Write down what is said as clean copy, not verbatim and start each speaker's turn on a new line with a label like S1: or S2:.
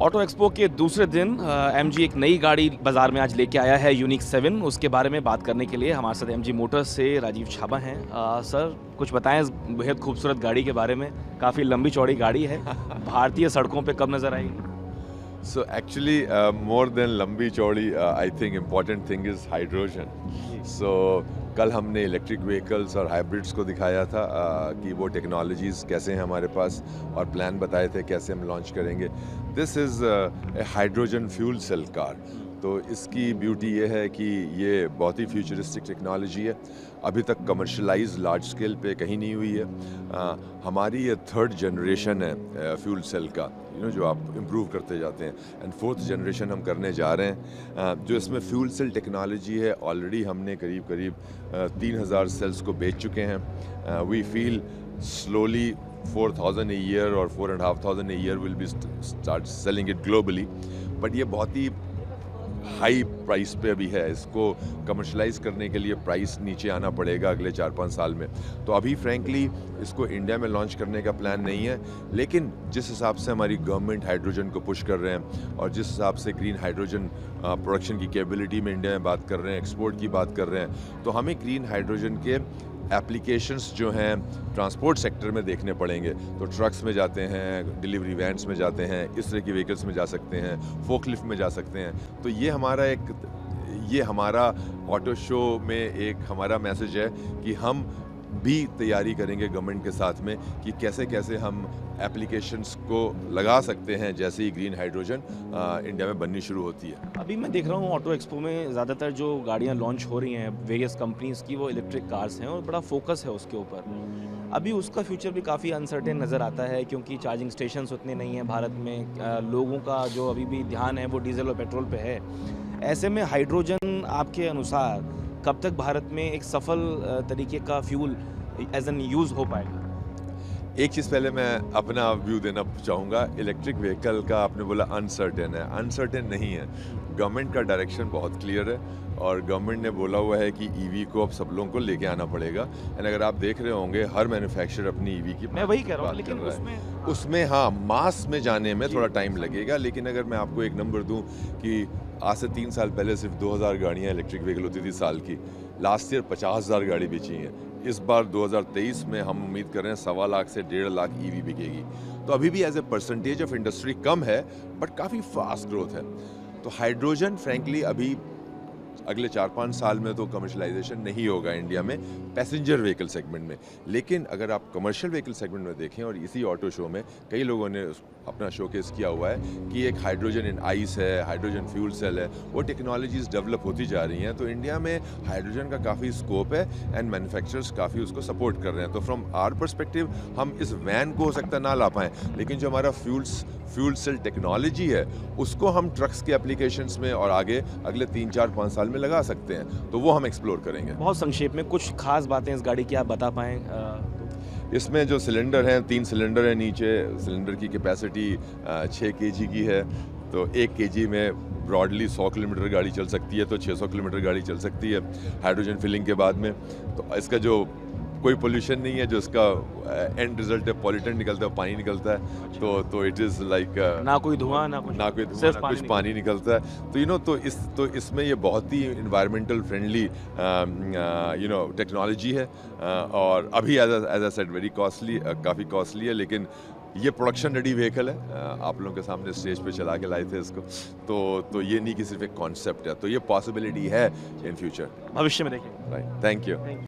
S1: Auto expo के दूसरे दिन एमजी एक नई गाड़ी बाज़ार में आज लेके आया है, यूनिक 7। उसके बारे में बात करने के लिए हमारे साथ एमजी मोटर्स से राजीव छाबा हैं। सर, कुछ बताएं इस बेहद खूबसूरत गाड़ी के बारे में। काफ़ी लंबी चौड़ी गाड़ी है, भारतीय सड़कों पे कब नज़र आएगी?
S2: So actually, more than लंबी चौड़ी, I think important thing is hydrogen. So कल हमने इलेक्ट्रिक व्हीकल्स और हाइब्रिड्स को दिखाया था कि वो टेक्नोलॉजीज़ कैसे हैं हमारे पास, और प्लान बताए थे कैसे हम लॉन्च करेंगे। This is a hydrogen fuel cell car. तो इसकी ब्यूटी ये है कि ये बहुत ही फ्यूचरिस्टिक टेक्नोलॉजी है, अभी तक कमर्शलाइज लार्ज स्केल पे कहीं नहीं हुई है। हमारी ये थर्ड जनरेशन है फ्यूल सेल का, जो आप इम्प्रूव करते जाते हैं, एंड फोर्थ जनरेशन हम करने जा रहे हैं। जो इसमें फ्यूल सेल टेक्नोलॉजी है, ऑलरेडी हमने करीब 3000 सेल्स को बेच चुके हैं। We feel slowly 4000 a year और 4500 a year will be start selling it globally, but ये बहुत ही हाई प्राइस पे अभी है। इसको कमर्शलाइज करने के लिए प्राइस नीचे आना पड़ेगा अगले 4-5 साल में। तो अभी फ्रैंकली इसको इंडिया में लॉन्च करने का प्लान नहीं है, लेकिन जिस हिसाब से हमारी गवर्नमेंट हाइड्रोजन को पुश कर रहे हैं और जिस हिसाब से ग्रीन हाइड्रोजन प्रोडक्शन की कैपेबिलिटी में इंडिया में बात कर रहे हैं, एक्सपोर्ट की बात कर रहे हैं, तो हमें ग्रीन हाइड्रोजन के एप्लीकेशंस जो हैं ट्रांसपोर्ट सेक्टर में देखने पड़ेंगे। तो ट्रक्स में जाते हैं, डिलीवरी वैन्स में जाते हैं, इस तरह की व्हीकल्स में जा सकते हैं, फोकलिफ्ट में जा सकते हैं। तो ये हमारा ऑटो शो में एक हमारा मैसेज है कि हम भी तैयारी करेंगे गवर्नमेंट के साथ में कि कैसे कैसे हम एप्लीकेशंस को लगा सकते हैं जैसे ही ग्रीन हाइड्रोजन इंडिया में बननी शुरू होती है।
S1: अभी मैं देख रहा हूँ ऑटो एक्सपो में ज़्यादातर जो गाड़ियाँ लॉन्च हो रही हैं वेरियस कंपनीज़ की, वो इलेक्ट्रिक कार्स हैं और बड़ा फोकस है उसके ऊपर। अभी उसका फ्यूचर भी काफ़ी अनसर्टेन नज़र आता है, क्योंकि चार्जिंग स्टेशंस उतने नहीं हैं भारत में। लोगों का जो अभी भी ध्यान है वो डीजल और पेट्रोल पे है। ऐसे में हाइड्रोजन आपके अनुसार कब तक भारत में एक सफल तरीके का फ्यूल एज एन यूज़ हो पाएगा?
S2: एक चीज़ पहले मैं अपना व्यू देना चाहूँगा। इलेक्ट्रिक व्हीकल का आपने बोला अनसर्टेन है, अनसर्टेन नहीं है। गवर्नमेंट का डायरेक्शन बहुत क्लियर है और गवर्नमेंट ने बोला हुआ है कि ईवी को अब सब लोगों को लेके आना पड़ेगा। एंड अगर आप देख रहे होंगे हर मैन्युफैक्चरर अपनी ईवी की
S1: मैं वही कह रहा हूँ,
S2: बात कर
S1: लेकिन
S2: रहा है। उसमें हाँ, मास में जाने में थोड़ा टाइम लगेगा, लेकिन अगर मैं आपको एक नंबर दूं कि आज से 3 साल पहले सिर्फ 2000 गाड़ियाँ इलेक्ट्रिक व्हीकल होती थी साल की। लास्ट ईयर 50,000 गाड़ी बेची हैं। इस बार 2023 में हम उम्मीद कर रहे हैं 1.25 लाख से 1.5 लाख ईवी बिकेगी। तो अभी भी as a percentage of industry कम है, बट काफ़ी फास्ट ग्रोथ है। तो हाइड्रोजन फ्रैंकली अभी अगले 4-5 साल में तो कमर्शलाइजेशन नहीं होगा इंडिया में पैसेंजर व्हीकल सेगमेंट में। लेकिन अगर आप कमर्शियल व्हीकल सेगमेंट में देखें, और इसी ऑटो शो में कई लोगों ने अपना शोकेस किया हुआ है कि एक हाइड्रोजन इन आइस है, हाइड्रोजन फ्यूल सेल है, वो टेक्नोलॉजीज़ डेवलप होती जा रही हैं। तो इंडिया में हाइड्रोजन का काफ़ी स्कोप है एंड मैन्युफैक्चरर्स काफ़ी उसको सपोर्ट कर रहे हैं। तो फ्रॉम आवर पर्सपेक्टिव हम इस वैन को हो सकता है ना ला पाएँ, लेकिन जो हमारा फ्यूल सेल टेक्नोलॉजी है उसको हम ट्रक्स के एप्लीकेशंस में और आगे अगले 3-4-5 साल में लगा सकते हैं। तो वो हम एक्सप्लोर करेंगे।
S1: बहुत संक्षेप में कुछ खास बातें इस गाड़ी की आप बता पाएँ?
S2: इसमें जो सिलेंडर हैं, 3 सिलेंडर हैं नीचे। सिलेंडर की कैपेसिटी 6 kg की है। तो 1 kg में ब्रॉडली 100 किलोमीटर गाड़ी चल सकती है, तो 600 किलोमीटर गाड़ी चल सकती है हाइड्रोजन फिलिंग के बाद में। तो इसका जो कोई पोल्यूशन नहीं है, जो इसका एंड रिजल्ट है पॉल्यूटेंट निकलता है, पानी निकलता है। तो इट इज़ लाइक
S1: ना कोई धुआं ना कुछ
S2: पानी निकलता है। तो इसमें ये बहुत ही इन्वायरमेंटल फ्रेंडली टेक्नोलॉजी है। और अभी as I said very costly, काफ़ी कॉस्टली है, लेकिन ये प्रोडक्शन रेडी व्हीकल है। आप लोगों के सामने स्टेज पे चला के लाए थे इसको। तो ये नहीं कि सिर्फ एक कॉन्सेप्ट है, तो ये पॉसिबिलिटी है इन फ्यूचर,
S1: भविष्य में देखेंगे।
S2: राइट। Thank you.